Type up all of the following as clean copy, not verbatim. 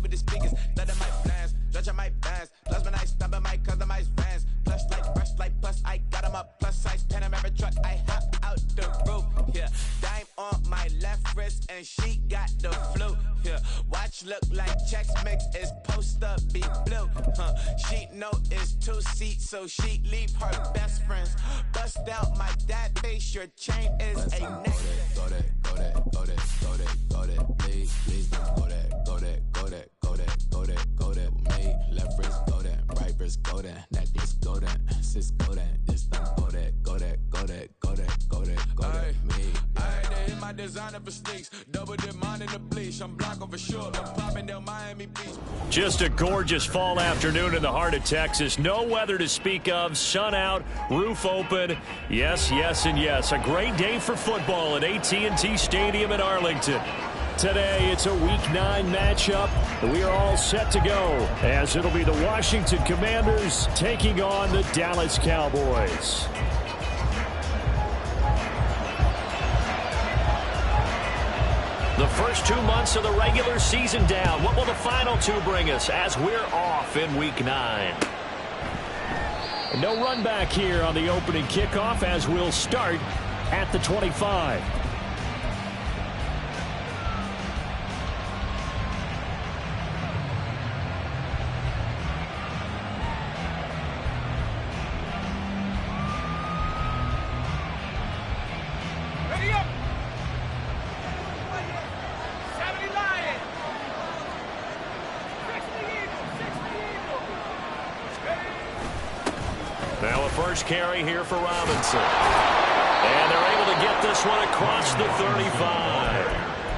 with the speakers. Let them might blast, judge my bands. Plus when I stop at my customized vans. Plus like brush like plus I got them up. Plus size Panamera truck. I hop out the roof. Yeah, dime on my left wrist and she got the flu. Yeah, watch look like checks mix is post up be blue. She know it's 2 seats, so she leave her best friends. Bust out my dad face. Your chain is a neck. Go that, go that, go that, go that, go that, please, please, go that, go that, go that, go that, go that, go that, me, left wrist, go that, right wrist, go that, that this, go that, sis, go that, this, go that, go that, go that, go that, go that, go that, me. I had to hit my designer for sneaks, double dip mine in the bleach. I'm blocking for sure, I'm popping down Miami Beach. Just a gorgeous fall afternoon in the heart of Texas. No weather to speak of, sun out, roof open. Yes, yes, and yes. A great day for football at AT&T Stadium in Arlington. Today, it's a Week 9 matchup. We are all set to go, as it'll be the Washington Commanders taking on the Dallas Cowboys. The first 2 months of the regular season down. What will the final 2 bring us as we're off in Week 9? No run back here on the opening kickoff as we'll start at the 25. Carry here for Robinson. And they're able to get this one across the 35.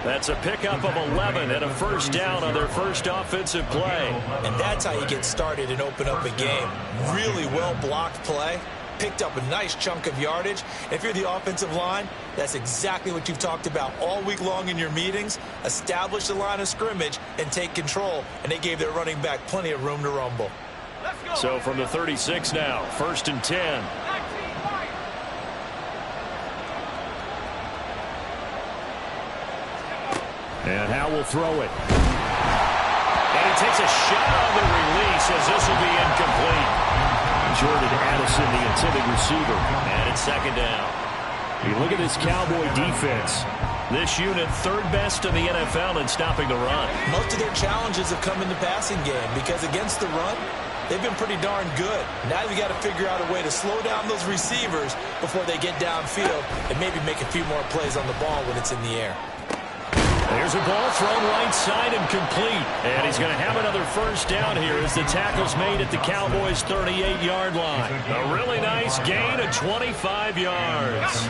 That's a pickup of 11 and a first down on their first offensive play. And that's how you get started and open up a game. Really well-blocked play. Picked up a nice chunk of yardage. If you're the offensive line, that's exactly what you've talked about all week long in your meetings. Establish the line of scrimmage and take control. And they gave their running back plenty of room to rumble. So from the 36 now, 1st and 10. And Howe will throw it. And he takes a shot on the release as this will be incomplete. Jordan Addison, the intended receiver. And it's 2nd down. You look at this Cowboy defense. This unit 3rd best in the NFL in stopping the run. Most of their challenges have come in the passing game because against the run, they've been pretty darn good. Now you got to figure out a way to slow down those receivers before they get downfield and maybe make a few more plays on the ball when it's in the air. There's a ball thrown right side and complete. And he's going to have another first down here as the tackle's made at the Cowboys' 38-yard line. A really nice gain of 25 yards.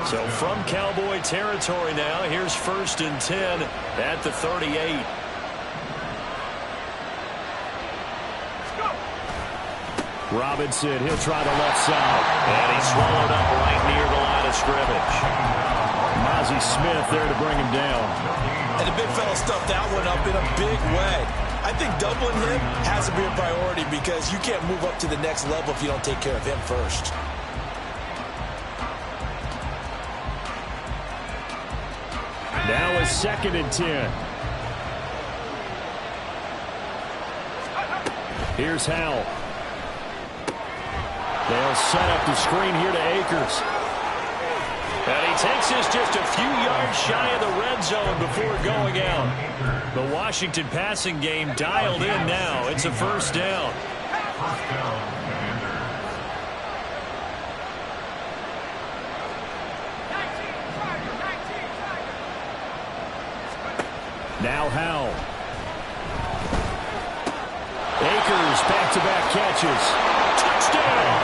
So from Cowboy territory now, here's 1st and 10 at the 38. Robinson, he'll try the left side. And he's swallowed up right near the line of scrimmage. Mozzie Smith there to bring him down. And the big fella stuffed that one up in a big way. I think doubling him has to be a priority because you can't move up to the next level if you don't take care of him first. Now a 2nd and 10. Here's Howell. They'll set up the screen here to Akers. And he takes this just a few yards shy of the red zone before going out. The Washington passing game dialed in now. It's a 1st down. Now Howell. Akers back-to-back catches. Touchdown!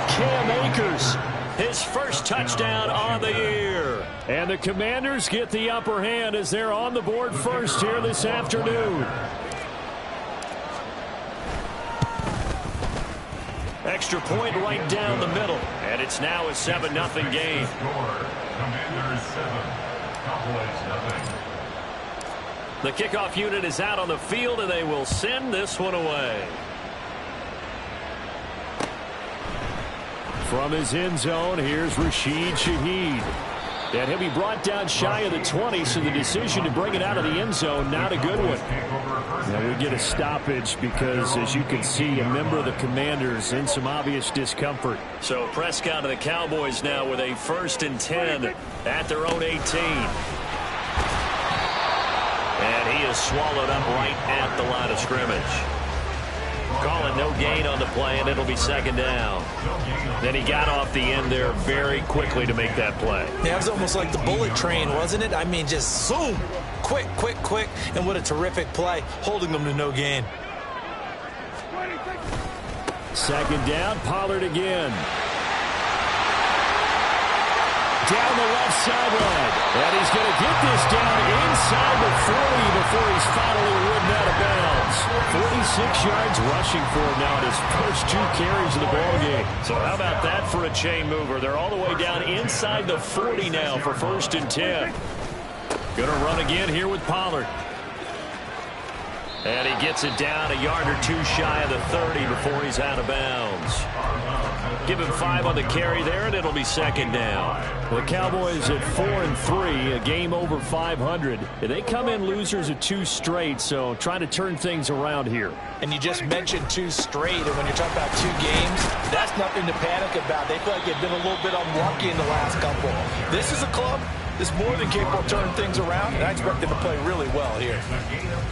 Cam Akers, his first touchdown on the year. And the Commanders get the upper hand as they're on the board first here this afternoon. Extra point right down the middle. And it's now a 7-0 game. Commanders 7, Cowboys 0. The kickoff unit is out on the field, and they will send this one away. From his end zone, here's Rashid Shaheed. And he'll be brought down shy of the 20, so the decision to bring it out of the end zone, not a good one. Now we get a stoppage because, as you can see, a member of the Commanders in some obvious discomfort. So Prescott of the Cowboys now with a 1st and 10 at their own 18. And he is swallowed up right at the line of scrimmage. Calling no gain on the play, and it'll be 2nd down. Then he got off the end there very quickly to make that play. Yeah, it was almost like the bullet train, wasn't it? I mean, just zoom. Quick, quick, quick. And what a terrific play, holding them to no gain. 2nd down, Pollard again. Down the left sideline. And he's going to get this down inside the 40 before he's finally ridden out of bounds. 46 yards rushing for him now in his first 2 carries of the ballgame. So how about that for a chain mover? They're all the way down inside the 40 now for 1st and 10. Going to run again here with Pollard. And he gets it down a yard or 2 shy of the 30 before he's out of bounds. Give him 5 on the carry there, and it'll be 2nd down. The Cowboys at 4-3, a game over 500. They come in losers of 2 straight, so trying to turn things around here. And you just mentioned 2 straight, and when you're talking about 2 games, that's nothing to panic about. They feel like they've been a little bit unlucky in the last couple. This is a club that's more than capable of turning things around, and I expect them to play really well here.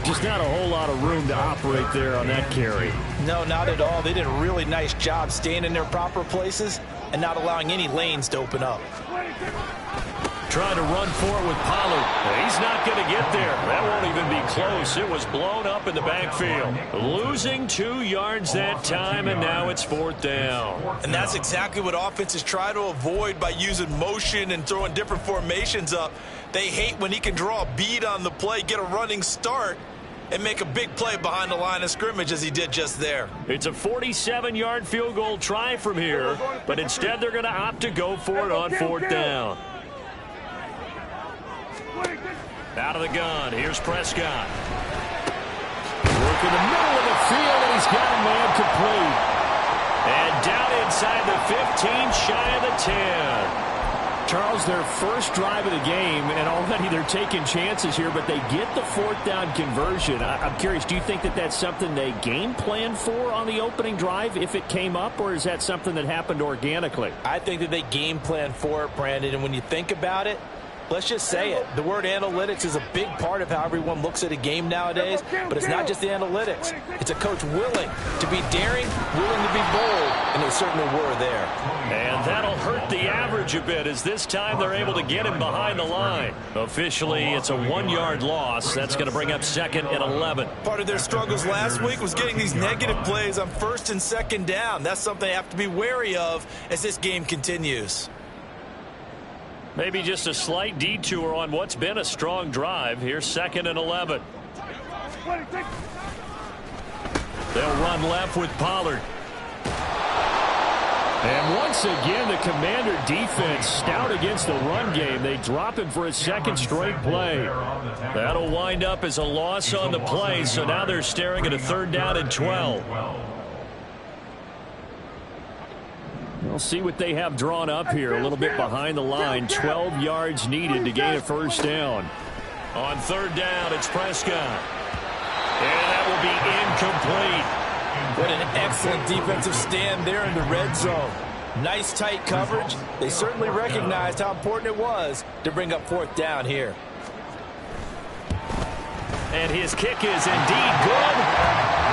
Just not a whole lot of room to operate there on that carry. No, not at all. They did a really nice job staying in their proper places and not allowing any lanes to open up. Trying to run for it with Pollard. He's not going to get there. That won't even be close. It was blown up in the backfield. Losing 2 yards that time, and now it's 4th down. And that's exactly what offenses try to avoid by using motion and throwing different formations up. They hate when he can draw a bead on the play, get a running start, and make a big play behind the line of scrimmage as he did just there. It's a 47-yard field goal try from here, but instead they're going to opt to go for it on 4th down. Out of the gun, here's Prescott. Work in the middle of the field, and he's got a man complete. And down inside the 15, shy of the 10. Charles, their first drive of the game, and already they're taking chances here, but they get the 4th down conversion. I'm curious, do you think that that's something they game planned for on the opening drive if it came up, or is that something that happened organically? I think that they game planned for it, Brandon, and when you think about it, let's just say it. The word analytics is a big part of how everyone looks at a game nowadays, but it's not just the analytics. It's a coach willing to be daring, willing to be bold, and they certainly were there. And that'll hurt the average a bit as this time they're able to get him behind the line. Officially, it's a 1-yard loss. That's going to bring up 2nd and 11. Part of their struggles last week was getting these negative plays on 1st and 2nd down. That's something they have to be wary of as this game continues. Maybe just a slight detour on what's been a strong drive. Here's 2nd and 11. They'll run left with Pollard. And once again, the Commander defense stout against the run game. They drop him for a 2nd straight play. That'll wind up as a loss on the play, so now they're staring at a 3rd down and 12. We'll see what they have drawn up here. A little bit behind the line. 12 yards needed to gain a 1st down. On 3rd down, it's Prescott. And that will be incomplete. What an excellent defensive stand there in the red zone. Nice tight coverage. They certainly recognized how important it was to bring up 4th down here. And his kick is indeed good.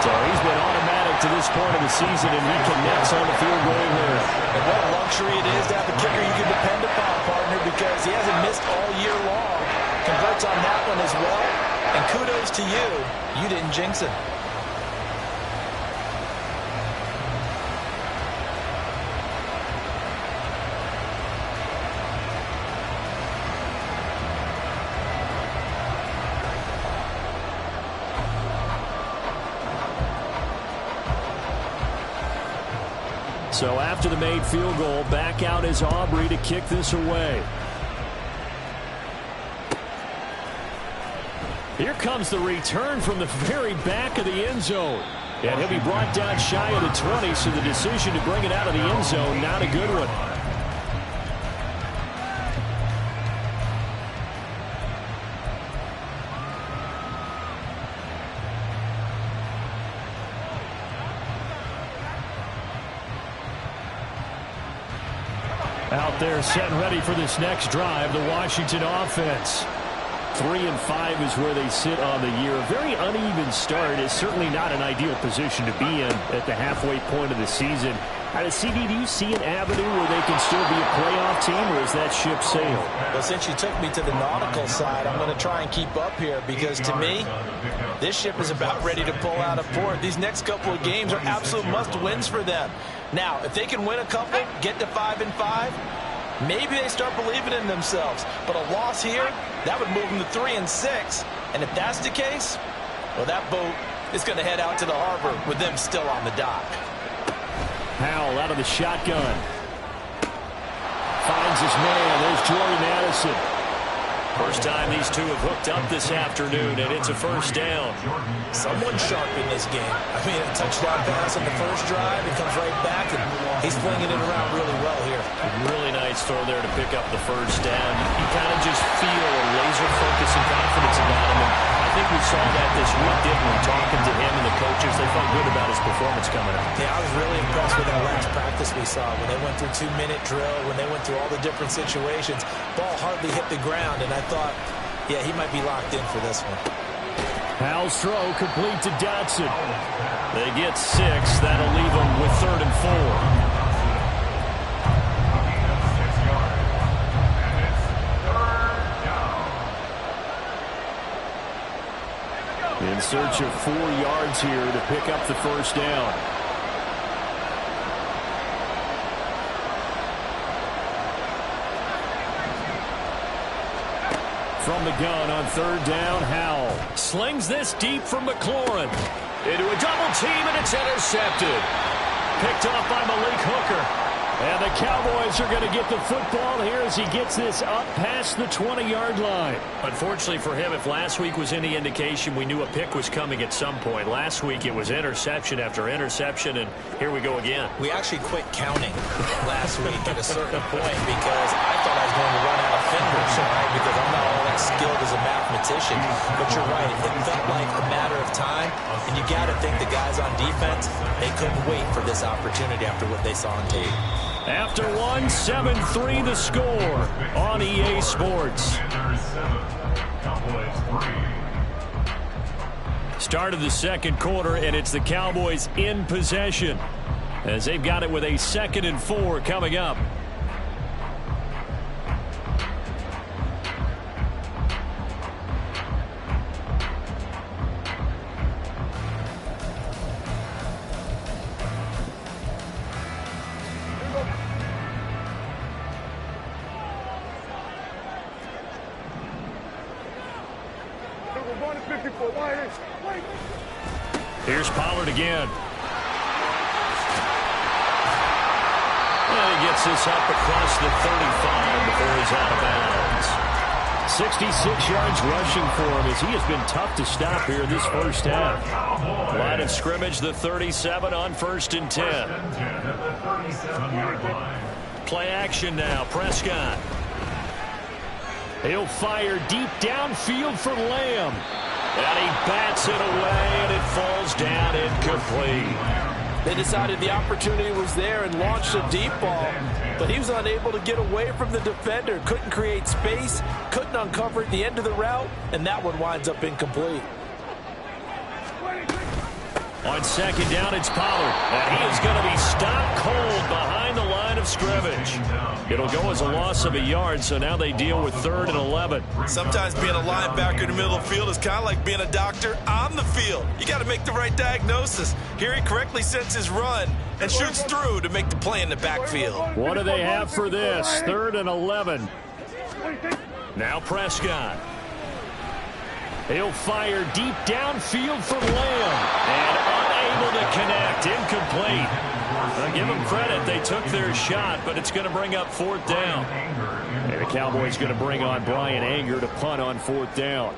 So he's been automatic to this point of the season, and he connects on the field goal here. And what a luxury it is to have a kicker you can depend upon, partner, because he hasn't missed all year long. Converts on that one as well. And kudos to you. You didn't jinx it. So after the made field goal, back out is Aubrey to kick this away. Here comes the return from the very back of the end zone. And he'll be brought down shy of the 20, so the decision to bring it out of the end zone, not a good one. out there set and ready for this next drive. The Washington offense. 3-5 is where they sit on the year. A very uneven start is certainly not an ideal position to be in at the halfway point of the season. CD, do you see an avenue where they can still be a playoff team, or is that ship sailed? Well, since you took me to the nautical side, I'm going to try and keep up here because, to me, this ship is about ready to pull out of port. These next couple of games are absolute must-wins for them. Now, if they can win a couple, get to 5-5, maybe they start believing in themselves. But a loss here, that would move them to 3-6. And if that's the case, well, that boat is going to head out to the harbor with them still on the dock. Powell out of the shotgun. Finds his man. There's Jordan Addison. First time these two have hooked up this afternoon, and it's a first down. Someone sharp in this game. I mean, a touchdown pass on the first drive. He comes right back, and he's flinging it around really well here. Really nice throw there to pick up the first down. You kind of just feel a laser focus and confidence about him. And I think we saw that this week, didn't we? Talking to him and the coaches, they felt good about his performance coming up. Yeah, I was really impressed with that last practice we saw when they went through 2-minute drill, when they went through all the different situations. Ball hardly hit the ground, and I thought, yeah, he might be locked in for this one. Powell's throw complete to Dotson. They get 6. That'll leave them with 3rd and 4. In search of 4 yards here to pick up the first down. From the gun on 3rd down, Howell slings this deep from McLaurin. Into a double team, and it's intercepted. Picked off by Malik Hooker. And the Cowboys are going to get the football here as he gets this up past the 20-yard line. Unfortunately for him, if last week was any indication, we knew a pick was coming at some point. Last week it was interception after interception, and here we go again. We actually quit counting last week at a certain point because I thought I was going to run out of fingers, right? Because I'm not all that skilled as a mathematician. But you're right. It felt like a matter of time, and you got to think the guys on defense, they couldn't wait for this opportunity after what they saw on tape. After 1, 7-3 the score on EA Sports. Start of the second quarter, and it's the Cowboys in possession as they've got it with a 2nd and 4 coming up. Here's Pollard again. And he gets this up across the 35 before he's out of bounds. 66 yards rushing for him as he has been tough to stop here this first half. Line of scrimmage, the 37 on 1st and 10. Play action now. Prescott. He'll fire deep downfield for Lamb. And he bats it away, and it falls down incomplete. They decided the opportunity was there and launched a deep ball, but he was unable to get away from the defender. Couldn't create space, couldn't uncover at the end of the route, and that one winds up incomplete. On 2nd down, it's Pollard, and he is going to be stopped cold behind the line of scrimmage. It'll go as a loss of a yard, so now they deal with 3rd and 11. Sometimes being a linebacker in the middle of the field is kind of like being a doctor on the field. You got to make the right diagnosis. Here he correctly sets his run and shoots through to make the play in the backfield. What do they have for this? 3rd and 11. Now Prescott. He'll fire deep downfield for Lamb. And unable to connect. Incomplete. I'll give them credit. They took their shot, but it's going to bring up 4th down. And the Cowboys going to bring on Brian Anger to punt on 4th down.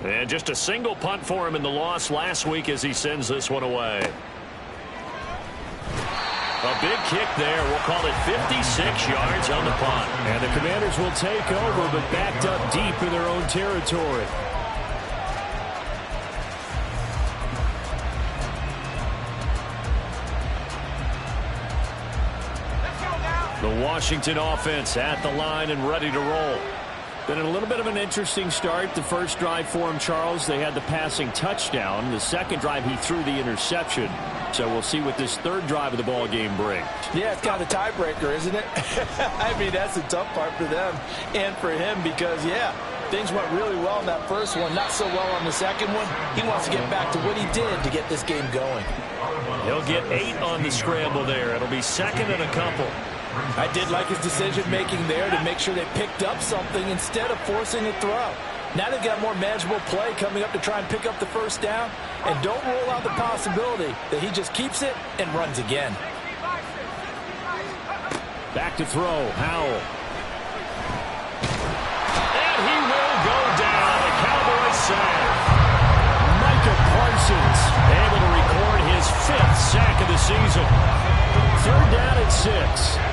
And just a single punt for him in the loss last week as he sends this one away. A big kick there. We'll call it 56 yards on the punt. And the Commanders will take over, but backed up deep in their own territory. Washington offense at the line and ready to roll. Been a little bit of an interesting start. The first drive for him, Charles, they had the passing touchdown. The second drive, he threw the interception. So we'll see what this third drive of the ball game brings. Yeah, it's kind of a tiebreaker, isn't it? I mean, that's the tough part for them and for him because, yeah, things went really well in that first one, not so well on the second one. He wants to get back to what he did to get this game going. He'll get 8 on the scramble there. It'll be second and a couple. I did like his decision-making there to make sure they picked up something instead of forcing a throw. Now they've got more manageable play coming up to try and pick up the first down. And don't rule out the possibility that he just keeps it and runs again. Back to throw, Howell. And he will go down. A Cowboys sack. Micah Parsons able to record his 5th sack of the season. Third down at 6.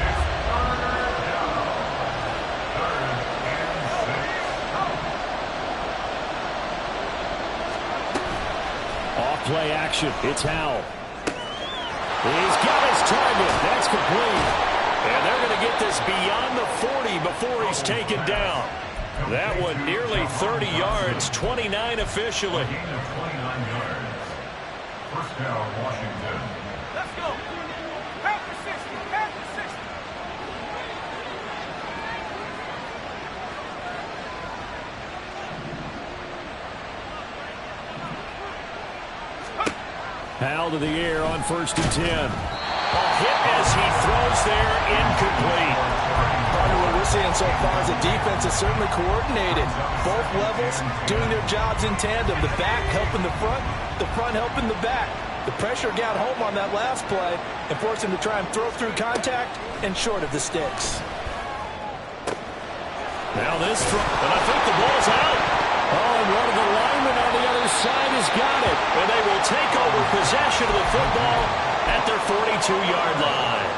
Play action. It's Howell. He's got his target. That's complete. And they're going to get this beyond the 40 before he's taken down. That one nearly 30 yards, 29 officially. Gain of 29 yards. First down, Washington. Let's go. Pass for 60. Pass for 60. Howell to the air on 1st and 10. A hit as he throws there, incomplete. What we're seeing so far is the defense is certainly coordinated. Both levels doing their jobs in tandem. The back helping the front helping the back. The pressure got home on that last play and forced him to try and throw through contact and short of the sticks. Now this throw, and I think the ball's out. Oh, and one of the linemen on the other side has got it. And they will take over possession of the football at their 42-yard line.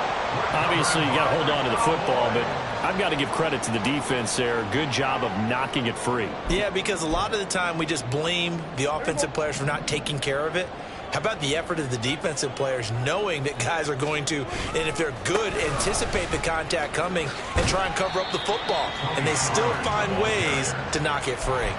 Obviously, you got to hold on to the football, but I've got to give credit to the defense there. Good job of knocking it free. Yeah, because a lot of the time we just blame the offensive players for not taking care of it. How about the effort of the defensive players knowing that guys are going to, and if they're good, anticipate the contact coming and try and cover up the football. And they still find ways to knock it free.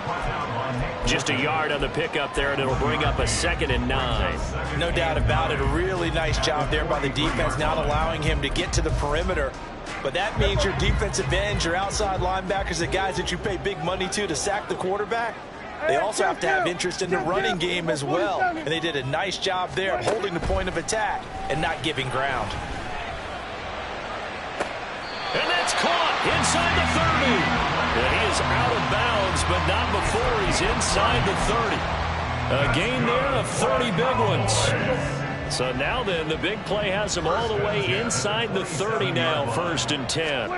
Just a yard on the pickup there, and it'll bring up a 2nd and 9. No doubt about it. A really nice job there by the defense, not allowing him to get to the perimeter. But that means your defensive ends, your outside linebackers, the guys that you pay big money to sack the quarterback, they also have to have interest in the running game as well. And they did a nice job there of holding the point of attack and not giving ground. And that's caught inside the 30. And he is out of bounds, but not before he's inside the 30. A gain there of 30 big ones. So now then, the big play has him all the way inside the 30 now, 1st and 10.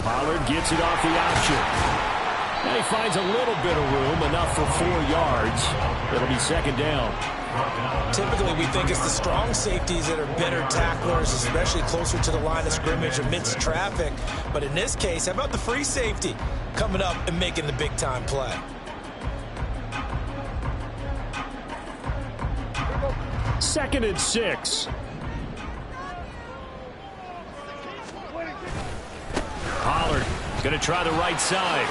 Pollard gets it off the option. And he finds a little bit of room, enough for 4 yards. It'll be 2nd down. Typically, we think it's the strong safeties that are better tacklers, especially closer to the line of scrimmage amidst traffic. But in this case, how about the free safety coming up and making the big-time play? Second and 6. Pollard going to try the right side.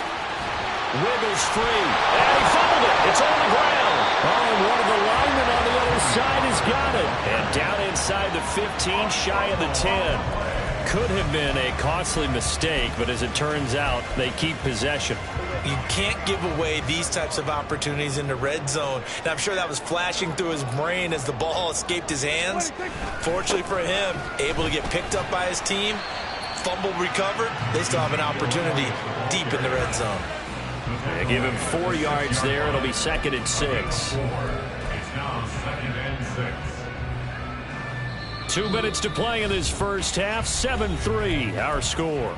Wiggles free. And he fumbled it. It's on the ground. Oh, and one of the linemen on the other side has got it. And down inside the 15, shy of the 10. Could have been a costly mistake, but as it turns out, they keep possession. You can't give away these types of opportunities in the red zone. And I'm sure that was flashing through his brain as the ball escaped his hands. Fortunately for him, able to get picked up by his team, fumble recovered. They still have an opportunity deep in the red zone. They give him 4 yards there. It'll be 2nd and 6. It's now 2nd and 6. 2 minutes to play in this first half. 7-3, our score.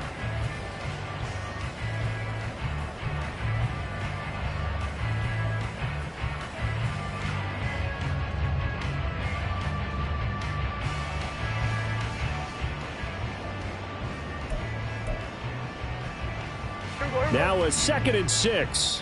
Now a 2nd and 6.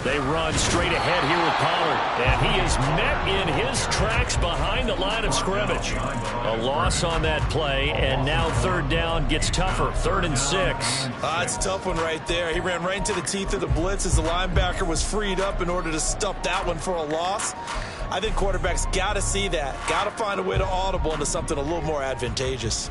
They run straight ahead here with Pollard, and he is met in his tracks behind the line of scrimmage. A loss on that play, and now third down gets tougher. 3rd and 6. It's a tough one right there. He ran right into the teeth of the blitz as the linebacker was freed up in order to stuff that one for a loss. I think quarterbacks got to see that, got to find a way to audible into something a little more advantageous.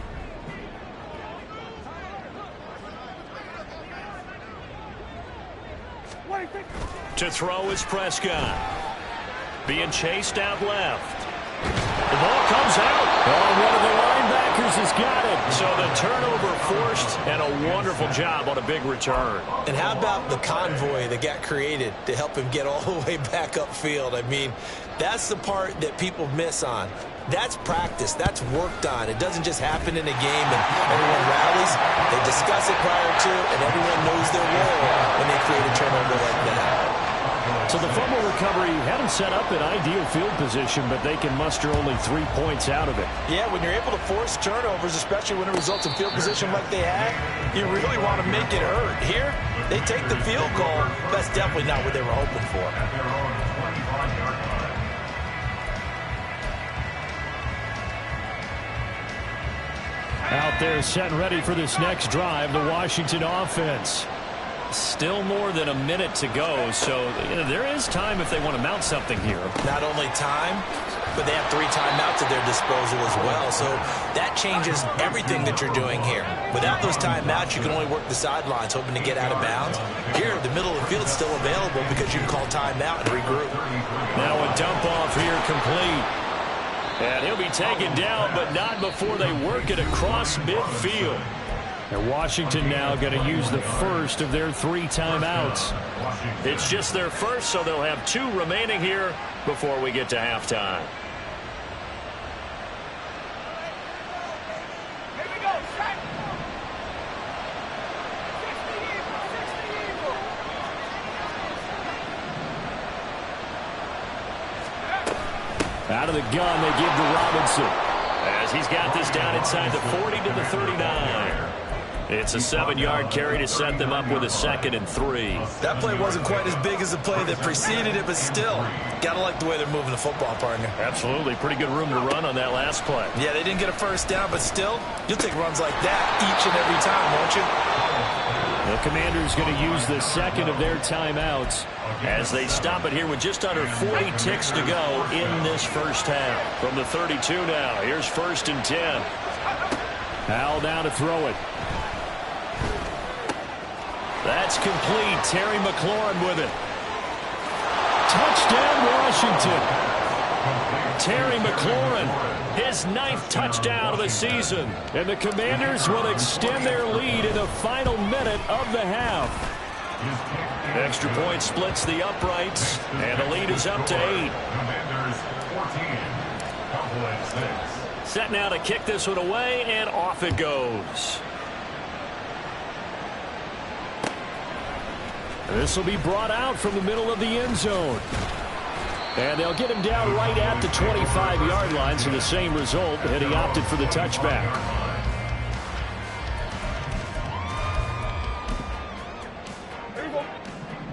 To throw is Prescott. Being chased out left. The ball comes out. Oh, one of the linebackers has got it. So the turnover forced, and a wonderful job on a big return. And how about the convoy that got created to help him get all the way back upfield? I mean, that's the part that people miss on. That's practice. That's worked on. It doesn't just happen in a game and everyone rallies. They discuss it prior to, and everyone knows their role when they create a turnover like that. So the fumble recovery hadn't set up an ideal field position, but they can muster only 3 points out of it. Yeah, when you're able to force turnovers, especially when it results in field position like they had, you really want to make it hurt. Here, they take the field goal. That's definitely not what they were hoping for. Out there set and ready for this next drive, the Washington offense. Still more than a minute to go, so there is time if they want to mount something here. Not only time, but they have 3 timeouts at their disposal as well, so that changes everything that you're doing here. Without those timeouts, you can only work the sidelines, hoping to get out of bounds. Here, the middle of the field is still available because you can call timeout and regroup. Now a dump off here complete. And he'll be taken down, but not before they work it across midfield. And Washington now going to use the first of their 3 timeouts. It's just their first, so they'll have 2 remaining here before we get to halftime. Out of the gun, they give to Robinson, as he's got this down inside the 40 to the 39. It's a 7-yard carry to set them up with a 2nd and 3. That play wasn't quite as big as the play that preceded it, but still, got to like the way they're moving the football, partner. Absolutely. Pretty good room to run on that last play. Yeah, they didn't get a first down, but still, you'll take runs like that each and every time, won't you? The Commanders going to use the 2nd of their timeouts as they stop it here with just under 40 ticks to go in this first half. From the 32 now, here's 1st and 10. Howell down to throw it. That's complete. Terry McLaurin with it. Touchdown, Washington. Terry McLaurin, his 9th touchdown of the season. And the Commanders will extend their lead in the final minute of the half. Extra point splits the uprights, and the lead is up to 8. Set now to kick this one away, and off it goes. This will be brought out from the middle of the end zone. And they'll get him down right at the 25-yard line, so the same result, and he opted for the touchback.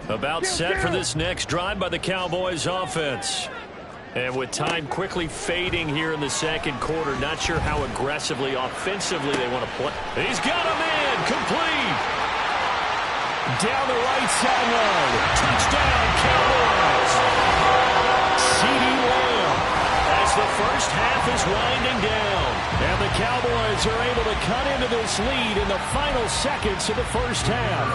About set for this next drive by the Cowboys offense. And with time quickly fading here in the 2nd quarter, not sure how aggressively, offensively they want to play. He's got a man, complete. Down the right sideline. Touchdown, Cowboys. CeeDee Lamb as the first half is winding down. And the Cowboys are able to cut into this lead in the final seconds of the first half.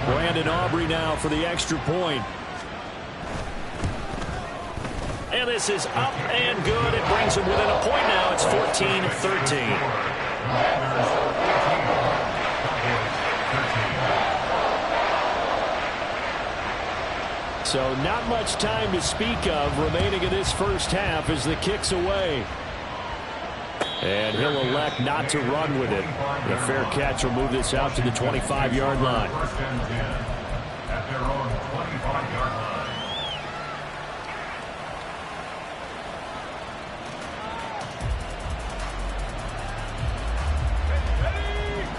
Brandon Aubrey now for the extra point. And this is up and good. It brings them within a point now. It's 14-13. So not much time to speak of remaining in this first half as the kick's away. And he'll elect not to run with it. The fair catch will move this out to the 25-yard line. At their own 25-yard line.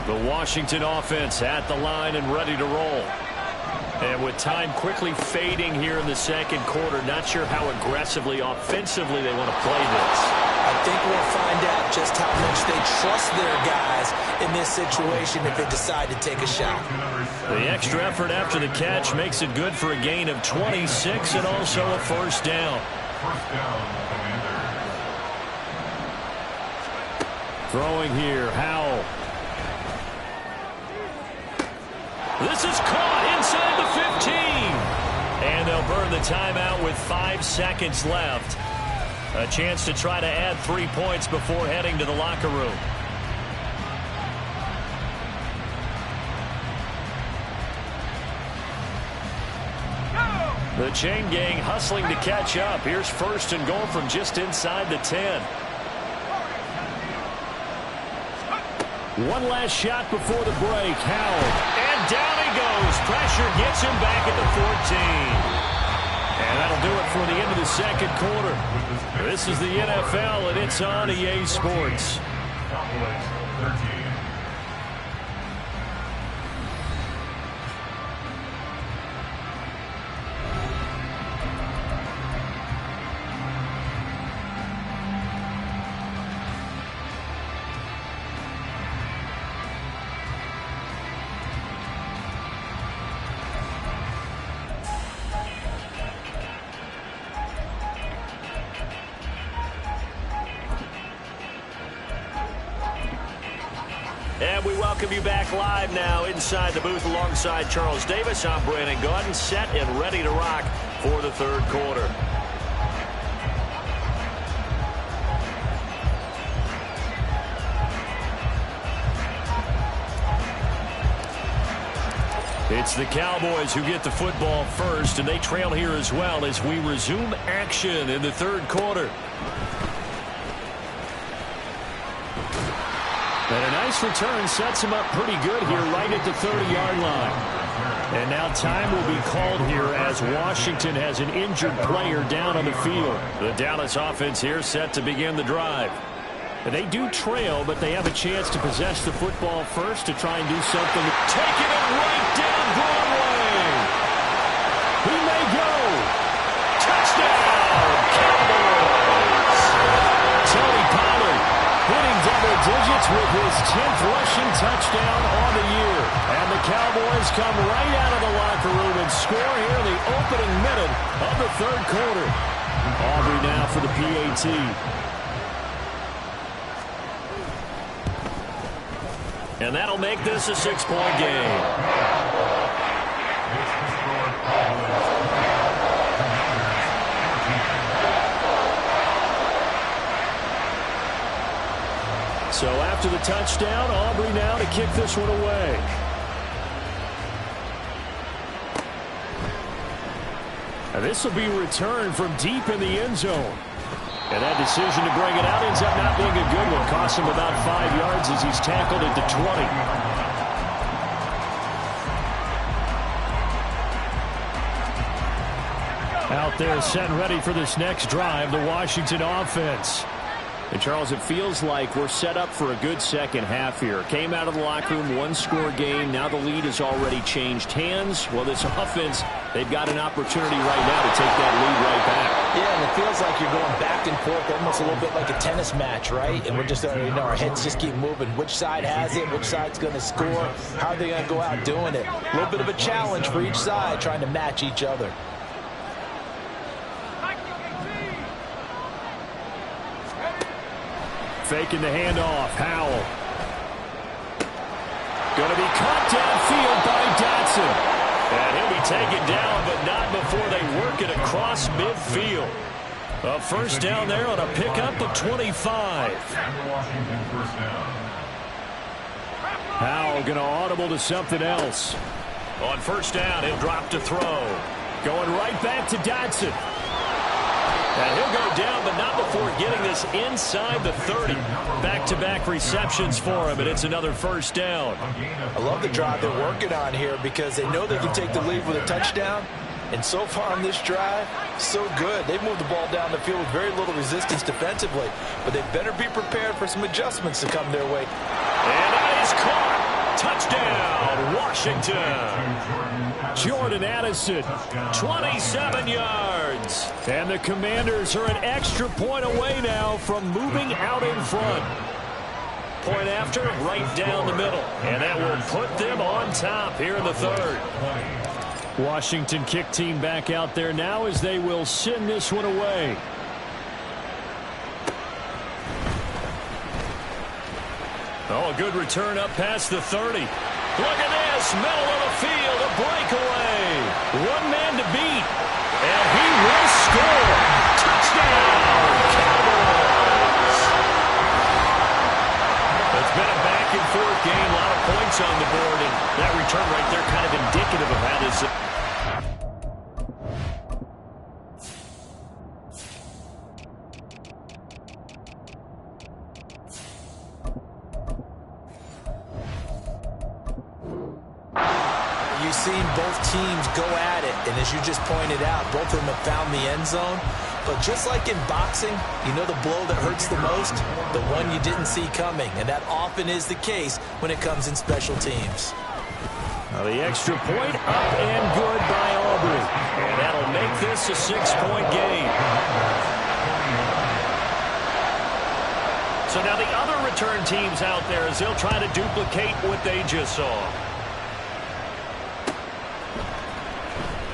The Washington offense at the line and ready to roll. And with time quickly fading here in the second quarter, not sure how aggressively, offensively they want to play this. I think we'll find out just how much they trust their guys in this situation if they decide to take a shot. The extra effort after the catch makes it good for a gain of 26 and also a first down. Throwing here, Howell. This is caught inside the 15. And they'll burn the timeout with 5 seconds left. A chance to try to add 3 points before heading to the locker room. The chain gang hustling to catch up. Here's first and goal from just inside the 10. One last shot before the break. Howell. And down he goes. Pressure gets him back at the 14. And that'll do it for the end of the second quarter. This is the NFL, and it's on EA Sports. Cowboys 13. And we welcome you back live now inside the booth alongside Charles Davis. I'm Brandon Gaudin, set and ready to rock for the third quarter. It's the Cowboys who get the football first, and they trail here as well as we resume action in the third quarter. And a nice return sets him up pretty good here right at the 30-yard line. And now time will be called here as Washington has an injured player down on the field. The Dallas offense here set to begin the drive. They do trail, but they have a chance to possess the football first to try and do something. Taking it right down Broadway. He may go. Touchdown, Cowboys. Tony Pollard hitting double digits with his 10th rushing touchdown on the year. And the Cowboys come right out of the locker room and score here in the opening minute of the third quarter. Aubrey now for the PAT. And that'll make this a 6-point game. So after the touchdown, Aubrey now to kick this one away. And this will be returned from deep in the end zone. And that decision to bring it out ends up not being a good one. Costs him about 5 yards as he's tackled at the 20. Out there set and ready for this next drive, the Washington offense. And, Charles, it feels like we're set up for a good second half here. Came out of the locker room, one-score game. Now the lead has already changed hands. Well, this offense, they've got an opportunity right now to take that lead right back. Yeah, and it feels like you're going back and forth, almost a little bit like a tennis match, right? And we're just, our heads just keep moving. Which side has it? Which side's going to score? How are they going to go out doing it? A little bit of a challenge for each side, trying to match each other. Faking the handoff. Howell. Going to be caught downfield by Dotson. And he'll be taken down, but not before they work it across midfield. A first down there on a pickup of 25. Howell going to audible to something else. On first down, he'll drop to throw. Going right back to Dotson. And he'll go down, but not before getting this inside the 30. Back-to-back receptions for him, and it's another first down. I love the drive they're working on here because they know they can take the lead with a touchdown. And so far on this drive, so good. They've moved the ball down the field with very little resistance defensively. But they better be prepared for some adjustments to come their way. And that is caught. Touchdown, Washington. Jordan Addison, 27 yards. And the Commanders are an extra point away now from moving out in front. Point after, right down the middle. And that will put them on top here in the third. Washington kick team back out there now as they will send this one away. Oh, a good return up past the 30. Look at this, middle of the field, a breakaway. One man to beat, and he will score. Touchdown, Cowboys. It's been a back-and-forth game, a lot of points on the board, and that return right there kind of indicative of how this... You've seen both teams go at it, and as you just pointed out, both of them have found the end zone. But just like in boxing, you know the blow that hurts the most? The one you didn't see coming, and that often is the case when it comes in special teams. Now the extra point up and good by Aubrey. And that'll make this a 6-point game. So now the other return teams out there as they'll try to duplicate what they just saw.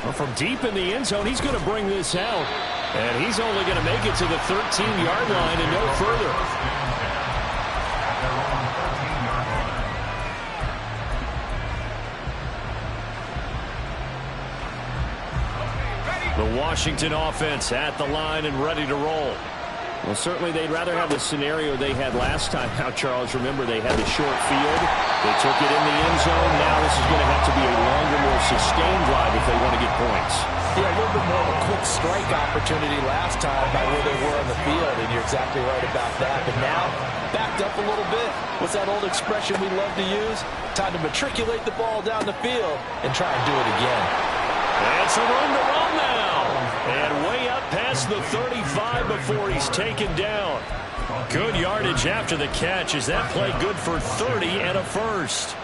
Well, from deep in the end zone, he's going to bring this out. And he's only going to make it to the 13-yard line and no further. The Washington offense at the line and ready to roll. Well, certainly they'd rather have the scenario they had last time. Now, Charles, remember they had the short field. They took it in the end zone. Now this is going to have to be a longer, more sustained drive if they want to get points. Yeah, a little bit more of a quick strike opportunity last time by where they were on the field, and you're exactly right about that. But now, backed up a little bit. What's that old expression we love to use? Time to matriculate the ball down the field and try and do it again. That's a room to run now. And way up past the 35 before he's taken down. Good yardage after the catch as that play good for 30 and a first.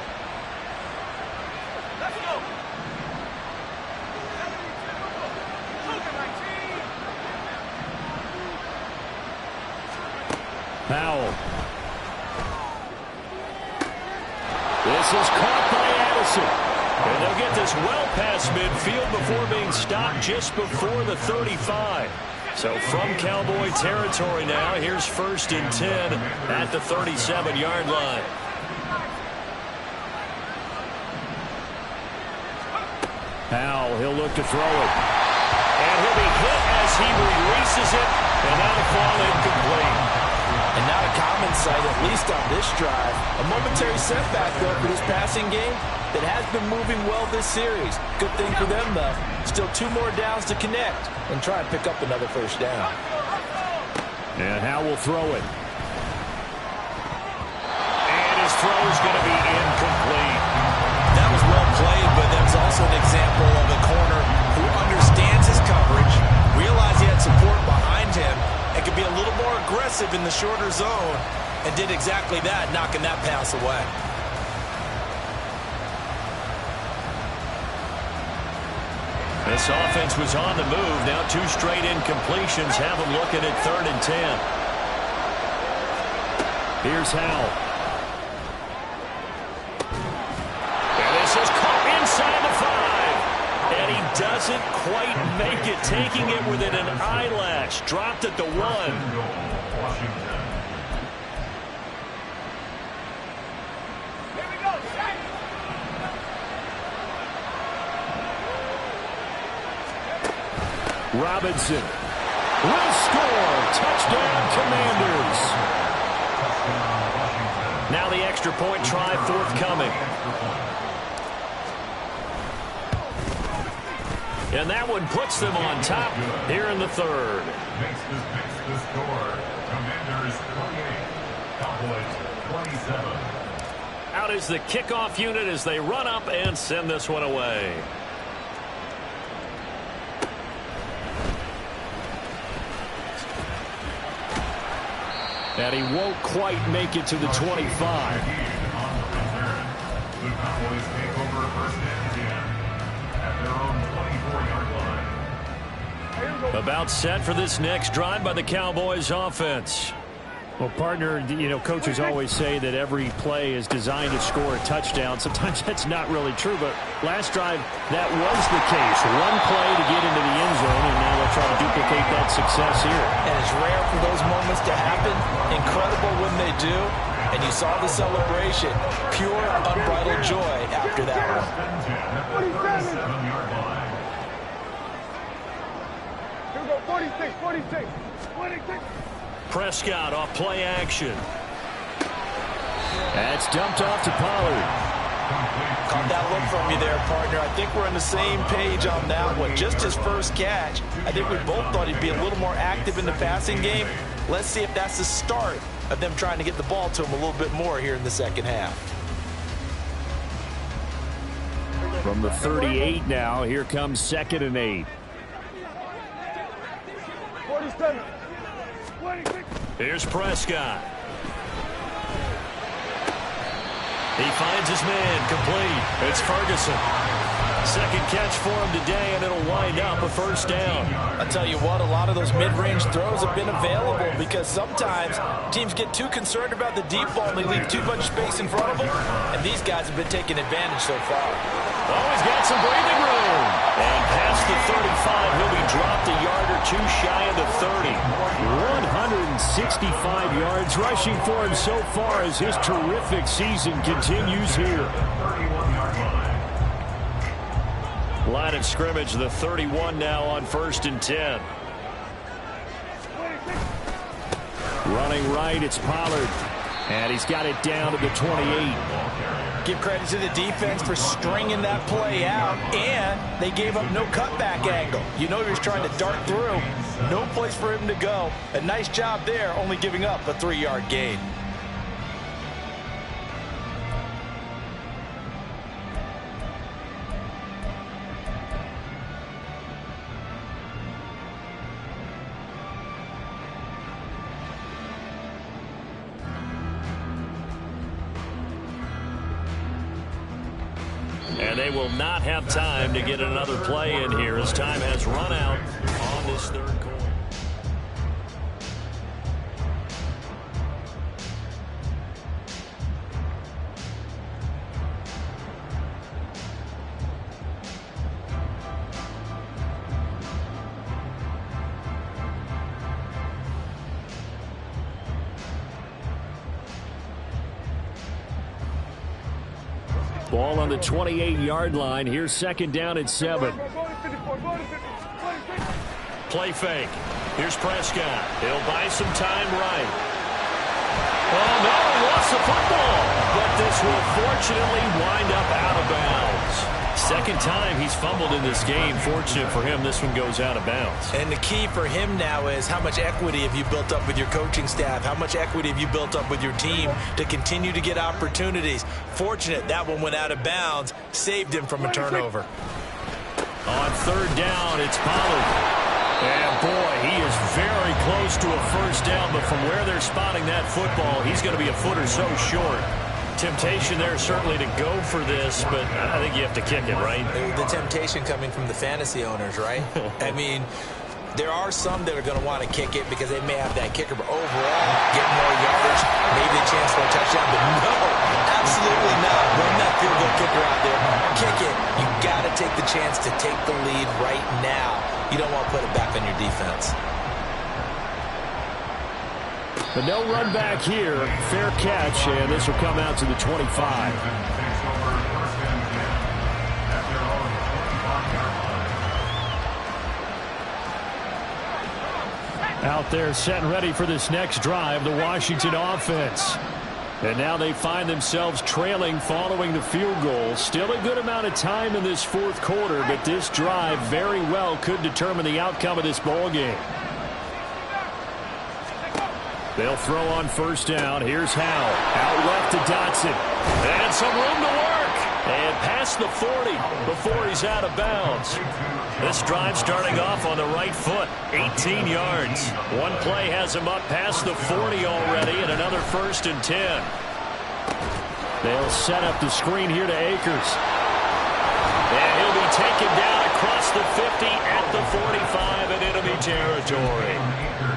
Powell. This is caught by Addison. And they'll get this well past midfield before being stopped just before the 35. So from Cowboy territory now, here's 1st and 10 at the 37-yard line. Powell, he'll look to throw it. And he'll be hit as he releases it. And that'll fall incomplete. And not a common sight, at least on this drive. A momentary setback, though, for this passing game that has been moving well this series. Good thing for them, though. Still 2 more downs to connect and try and pick up another first down. And Howe will throw it. And his throw is going to be incomplete. That was well played, but that was also an example of a corner who understands his coverage, realized he had support behind him, and could be a little more aggressive in the shorter zone, and did exactly that, knocking that pass away. This offense was on the move. Now 2 straight incompletions have them looking at 3rd and 10. Here's Howell. And this is caught inside the 5. And he doesn't quite make it, taking it within an eyelash. Dropped at the 1. Robinson will score. Touchdown, Commanders. Now the extra point try forthcoming. And that one puts them on top here in the 3rd. Makes the score. Commanders 28, Cowboys 27. Out is the kickoff unit as they run up and send this one away. And he won't quite make it to the 25. Cowboys take over 1st and 10 at their own 24-yard line. About set for this next drive by the Cowboys offense. Well, partner, coaches always say that every play is designed to score a touchdown. Sometimes that's not really true, but last drive, that was the case. One play to get into the end zone, and now they'll try to duplicate that success here. And it's rare for those moments to happen. Incredible when they do. And you saw the celebration. Pure, unbridled joy after that one. 7-yard line. Here we go, 46, 46, 26. Prescott off play action. That's dumped off to Pollard. Caught that look from you there, partner. I think we're on the same page on that one. Just his first catch. I think we both thought he'd be a little more active in the passing game. Let's see if that's the start of them trying to get the ball to him a little bit more here in the second half. From the 38 now, here comes 2nd and 8. 47, 26. Here's Prescott. He finds his man, complete. It's Ferguson. Second catch for him today, and it'll wind up a first down. I'll tell you what, a lot of those mid-range throws have been available because sometimes teams get too concerned about the deep ball and they leave too much space in front of them, and these guys have been taking advantage so far. Oh, he's got some breathing room. And past the 35, he'll be dropped a yard or two shy of the 30. 165 yards rushing for him so far as his terrific season continues here. 31-yard line. Line of scrimmage, the 31 now on 1st and 10. Running right, it's Pollard. And he's got it down to the 28. Give credit to the defense for stringing that play out, and they gave up no cutback angle. You know he was trying to dart through. No place for him to go. A nice job there, only giving up a 3-yard gain. And they will not have time to get another play in here as time has run out on this third quarter. Ball on the 28-yard line. Here's 2nd down and 7. Play fake. Here's Prescott. He'll buy some time right. Oh, no, he lost the football. But this will fortunately wind up out of bounds. Second time he's fumbled in this game. Fortunate for him, this one goes out of bounds. And the key for him now is how much equity have you built up with your coaching staff? How much equity have you built up with your team to continue to get opportunities? Fortunate that one went out of bounds, saved him from a turnover. On 3rd down, it's Pollard. And boy, he is very close to a first down, but from where they're spotting that football, he's going to be a foot or so short. Temptation there certainly to go for this, but I think you have to kick it, right? The temptation coming from the fantasy owners, right? I mean, there are some that are going to want to kick it because they may have that kicker, but overall, get more yardage, maybe a chance for a touchdown, but no, absolutely not. Run that field goal kicker out there. Kick it. You got to take the chance to take the lead right now. You don't want to put it back on your defense. But no run back here. Fair catch, and this will come out to the 25. Out there set and ready for this next drive, the Washington offense. And now they find themselves trailing following the field goal. Still a good amount of time in this 4th quarter, but this drive very well could determine the outcome of this ball game. They'll throw on 1st down. Here's Howell. Out left to Dotson. And some room to work. And past the 40 before he's out of bounds. This drive starting off on the right foot. 18 yards. One play has him up past the 40 already, and another 1st and 10. They'll set up the screen here to Akers. And he'll be taken down across the 50 at the 45 in enemy territory.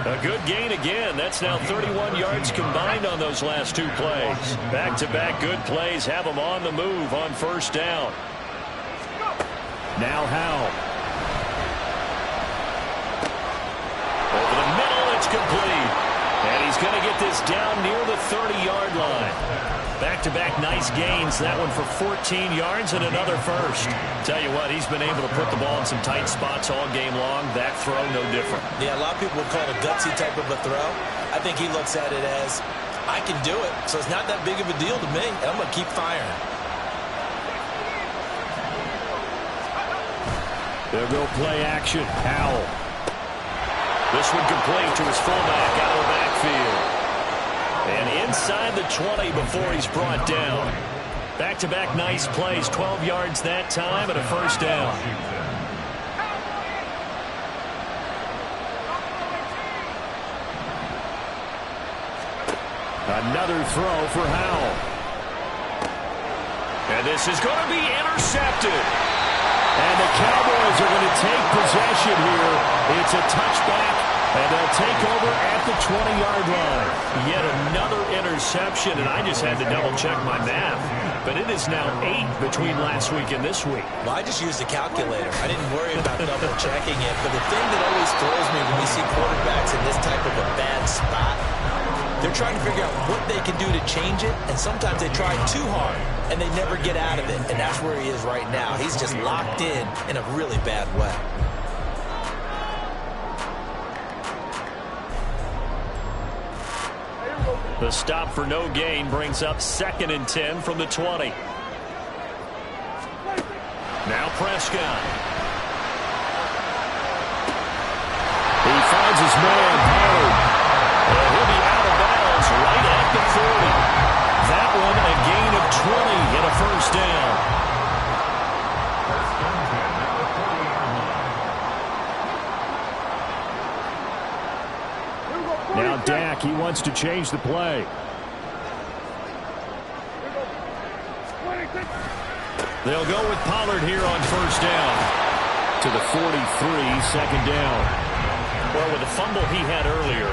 A good gain again. That's now 31 yards combined on those last two plays. Back-to-back good plays have them on the move on first down. Now Howell. Over the middle, it's complete. And he's going to get this down near the 30-yard line. Back-to-back nice gains. That one for 14 yards and another first. Tell you what, he's been able to put the ball in some tight spots all game long. That throw, no different. Yeah, a lot of people would call it a gutsy type of a throw. I think he looks at it as, I can do it, so it's not that big of a deal to me, and I'm going to keep firing. They'll go play action. Howell. This one complete to his fullback out of the backfield. And inside the 20 before he's brought down. Back-to-back nice plays. 12 yards that time and a first down. Another throw for Howell. And this is going to be intercepted. And the Cowboys are going to take possession here. It's a touchback, and they'll take over at the 20-yard line. Yet another interception, and I just had to double-check my math. But it is now 8 between last week and this week. Well, I just used a calculator. I didn't worry about double-checking it. But the thing that always throws me when we see quarterbacks in this type of a bad spot, they're trying to figure out what they can do to change it, and sometimes they try too hard, and they never get out of it. And that's where he is right now. He's just locked in a really bad way. The stop for no gain brings up 2nd and 10 from the 20. Now Prescott. He finds his man, Pollard. And he'll be out of bounds right at the 40. That one a gain of 20 and a first down. Now Dak, he wants to change the play. They'll go with Pollard here on first down. To the 43, 2nd down. Well, with the fumble he had earlier,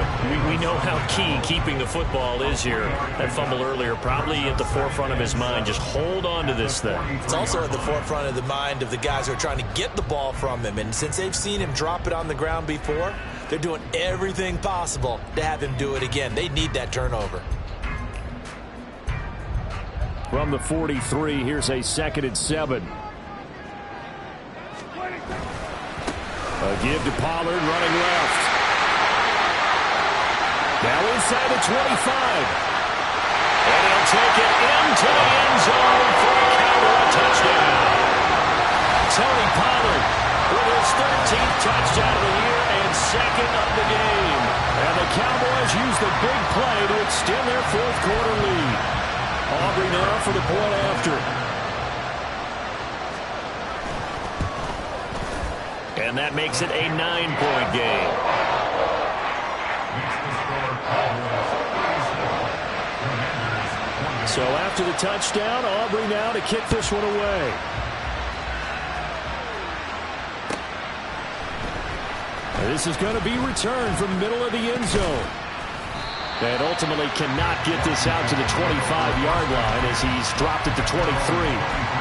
we know how key keeping the football is here. That fumble earlier probably at the forefront of his mind. Just hold on to this thing. It's also at the forefront of the mind of the guys who are trying to get the ball from him. And since they've seen him drop it on the ground before, they're doing everything possible to have him do it again. They need that turnover. From the 43, here's a 2nd and 7. A give to Pollard, running left. Now inside the 25. And he'll take it into the end zone for a Cowboy touchdown. Tony Pollard with his 13th touchdown of the year and 2nd of the game. And the Cowboys use the big play to extend their 4th quarter lead. Aubrey now for the point after. And that makes it a 9-point game. So after the touchdown, Aubrey now to kick this one away. And this is going to be returned from the middle of the end zone. And ultimately cannot get this out to the 25-yard line as he's dropped at the 23.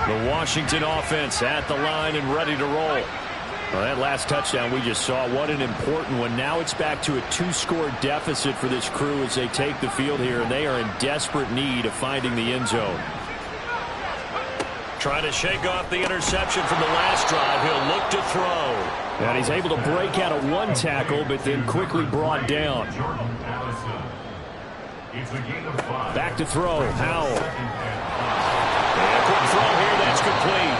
The Washington offense at the line and ready to roll. Well, that last touchdown we just saw, what an important one. Now it's back to a 2-score deficit for this crew as they take the field here, and they are in desperate need of finding the end zone. Trying to shake off the interception from the last drive. He'll look to throw. And he's able to break out of one tackle, but then quickly brought down. Back to throw. Howell. And a quick throw here, that's complete.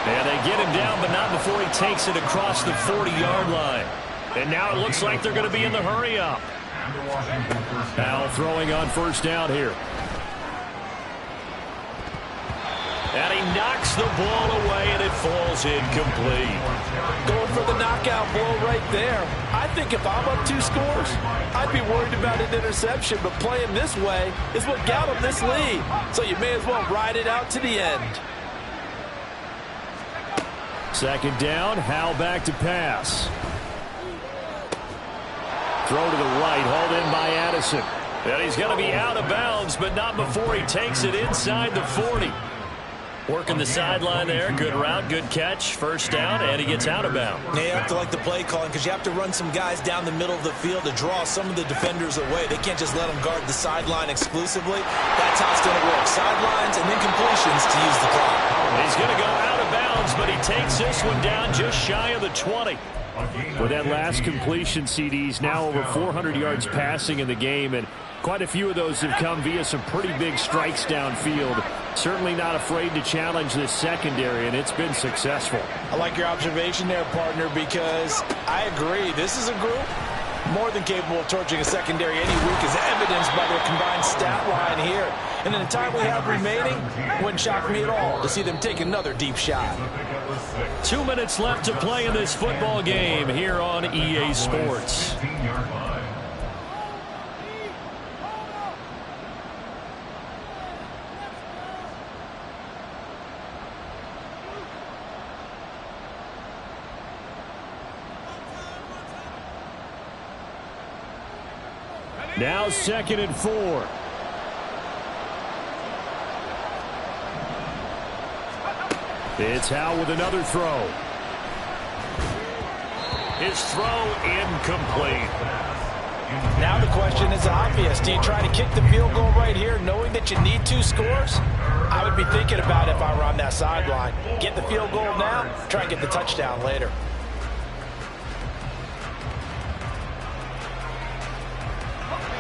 And they get him down, but not before he takes it across the 40-yard line. And now it looks like they're going to be in the hurry-up. Now throwing on first down here. And he knocks the ball away, and it falls incomplete. Going for the knockout blow right there. I think if I'm up 2 scores, I'd be worried about an interception, but playing this way is what got him this lead. So you may as well ride it out to the end. Second down, Howell back to pass. Throw to the right, hauled in by Addison. And he's going to be out of bounds, but not before he takes it inside the 40. Working the sideline there. Good route, good catch. First down, and he gets out of bounds. Yeah, you have to like the play calling because you have to run some guys down the middle of the field to draw some of the defenders away. They can't just let them guard the sideline exclusively. That's how it's going to work. Sidelines and then completions to use the clock. He's going to go out of bounds, but he takes this one down just shy of the 20. With that last completion, CDs now over 400 yards passing in the game, and quite a few of those have come via some pretty big strikes downfield. Certainly not afraid to challenge this secondary, and it's been successful. I like your observation there, partner, because I agree. This is a group more than capable of torching a secondary any week, as evidenced by their combined stat line here. And in the time we have remaining, wouldn't shock me at all to see them take another deep shot. 2 minutes left to play in this football game here on EA Sports. Now 2nd and 4. It's Howell with another throw. His throw incomplete. Now the question is obvious. Do you try to kick the field goal right here knowing that you need 2 scores? I would be thinking about it if I were on that sideline. Get the field goal now, try and get the touchdown later.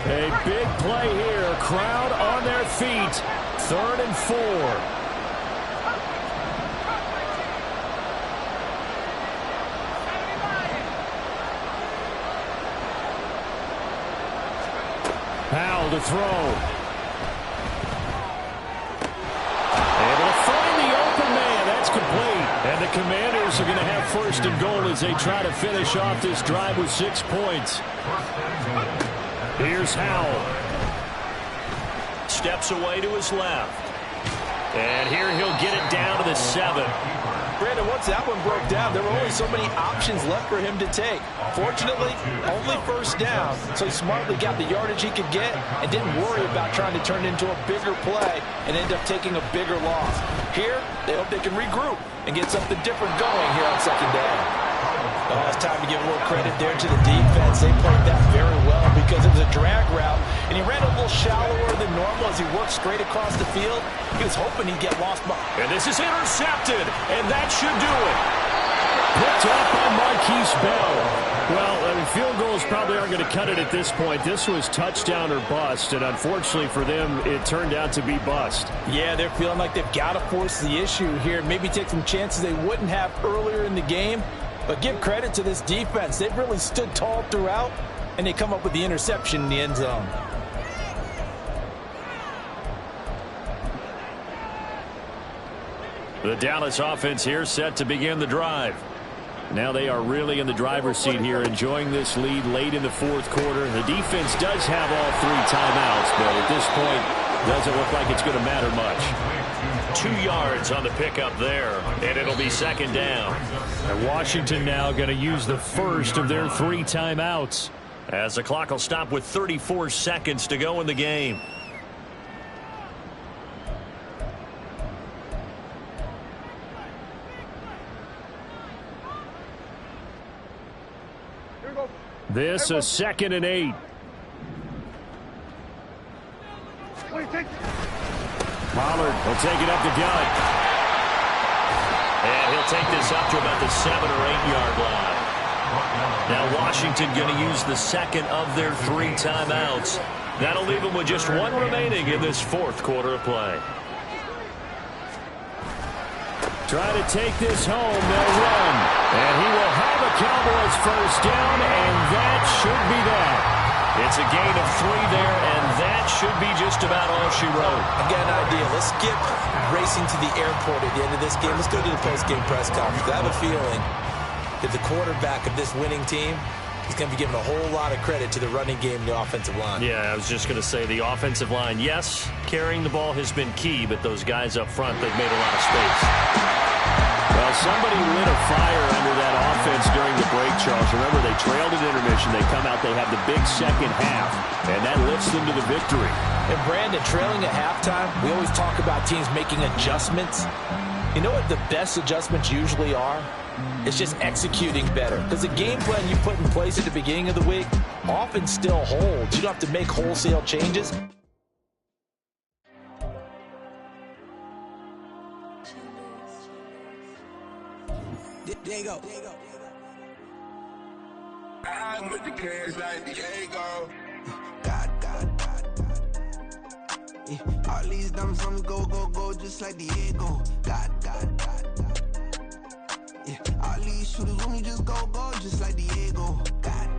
A big play here. Crowd on their feet. 3rd and 4. Howell to throw. Able to find the open man. That's complete. And the Commanders are going to have 1st and goal as they try to finish off this drive with 6 points. Here's Howell. Steps away to his left. And here he'll get it down to the 7. Brandon, once that one broke down, there were only so many options left for him to take. Fortunately, only 1st down, so he smartly got the yardage he could get and didn't worry about trying to turn it into a bigger play and end up taking a bigger loss. Here, they hope they can regroup and get something different going here on 2nd down. Oh, it's time to give a little credit there to the defense. They played that very well because it was a drag route, and he ran a little shallower than normal as he worked straight across the field. He was hoping he'd get lost. And this is intercepted, and that should do it. Picked up by Marquise Bell. Well, I mean, field goals probably aren't going to cut it at this point. This was touchdown or bust, and unfortunately for them, it turned out to be bust. Yeah, they're feeling like they've got to force the issue here. Maybe take some chances they wouldn't have earlier in the game. But give credit to this defense. They've really stood tall throughout, and they come up with the interception in the end zone. The Dallas offense here set to begin the drive. Now they are really in the driver's seat here, enjoying this lead late in the 4th quarter. The defense does have all 3 timeouts, but at this point, doesn't look like it's going to matter much. 2 yards on the pickup there, and it'll be 2nd down. And Washington now going to use the 1st of their 3 timeouts, as the clock will stop with 34 seconds to go in the game. This a 2nd and 8. Pollard will take it up the gut. And he'll take this up to about the 7 or 8 yard line. Now Washington going to use the 2nd of their 3 timeouts. That'll leave them with just 1 remaining in this 4th quarter of play. Try to take this home. They'll run. And he will have a Cowboys 1st down, and that should be that. It's a gain of 3 there, and that should could be just about all she wrote. I got an idea. Let's skip racing to the airport at the end of this game. Let's go to the post-game press conference. I have a feeling that the quarterback of this winning team is going to be given a whole lot of credit to the running game and the offensive line. Yeah, I was just going to say the offensive line, yes, carrying the ball has been key, but those guys up front, they've made a lot of space. Well, somebody lit a fire under that offense during the break, Charles. Remember, they trailed at intermission. They come out, they have the big second half, and that lifts them to the victory. And Brandon, trailing at halftime, we always talk about teams making adjustments. You know what the best adjustments usually are? It's just executing better. Because the game plan you put in place at the beginning of the week often still holds. You don't have to make wholesale changes. There you go. I'm with the cash like Diego. God. Yeah, all these numbers on me go, just like Diego. God. Yeah, all these shooters on me just go, just like Diego. God.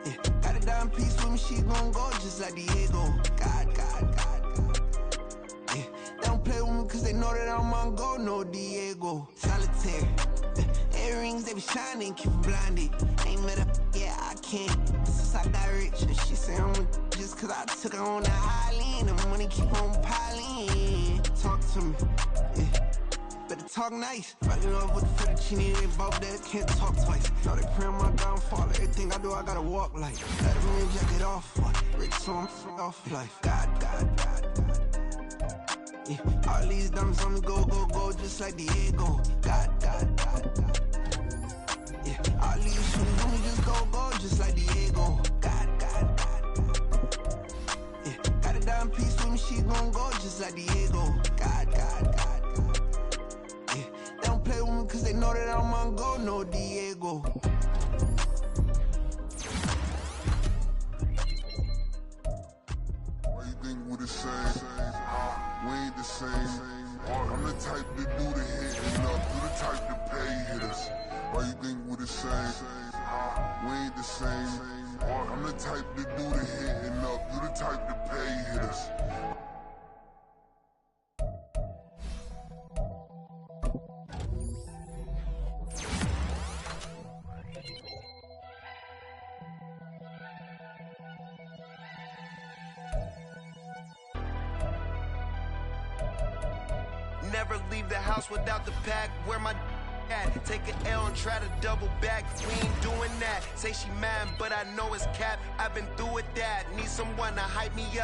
Yeah, got a dime piece with me, she gon' go just like Diego. God. Yeah, they don't play with me cause they know that I'm on go, no Diego. Solitaire. Earrings, they be shining, keep blinded. Ain't met up, yeah, I can't. Since I got rich, and she say I'm just cause I took her on the island. The money keep on piling. Talk to me, yeah. Better talk nice. Fall in love with the fettuccine, they both dead, can't talk twice. Now they pray on my downfall, everything I do, I gotta walk like. Let a man jacket off, rich so I'm off life. God. Yeah, all these diamonds on me go, just like Diego. God. Yeah, all these shooters on me just go, just like Diego. God. Yeah, got a dime piece with me, she gon' go just like Diego. God. Yeah, they don't play with me cause they know that I'm on go, no Diego. Why you think we the same? We ain't the same. I'm the type to do the hitting up, you the type to pay hitters. Why you think we the same? We ain't the same. I'm the type to do the hitting up, you the type to pay hitters. Never leave the house without the pack. Where my at? Take an L and try to double back. We ain't doing that. Say she mad, but I know it's cap. I've been through with that. Need someone to hype me up.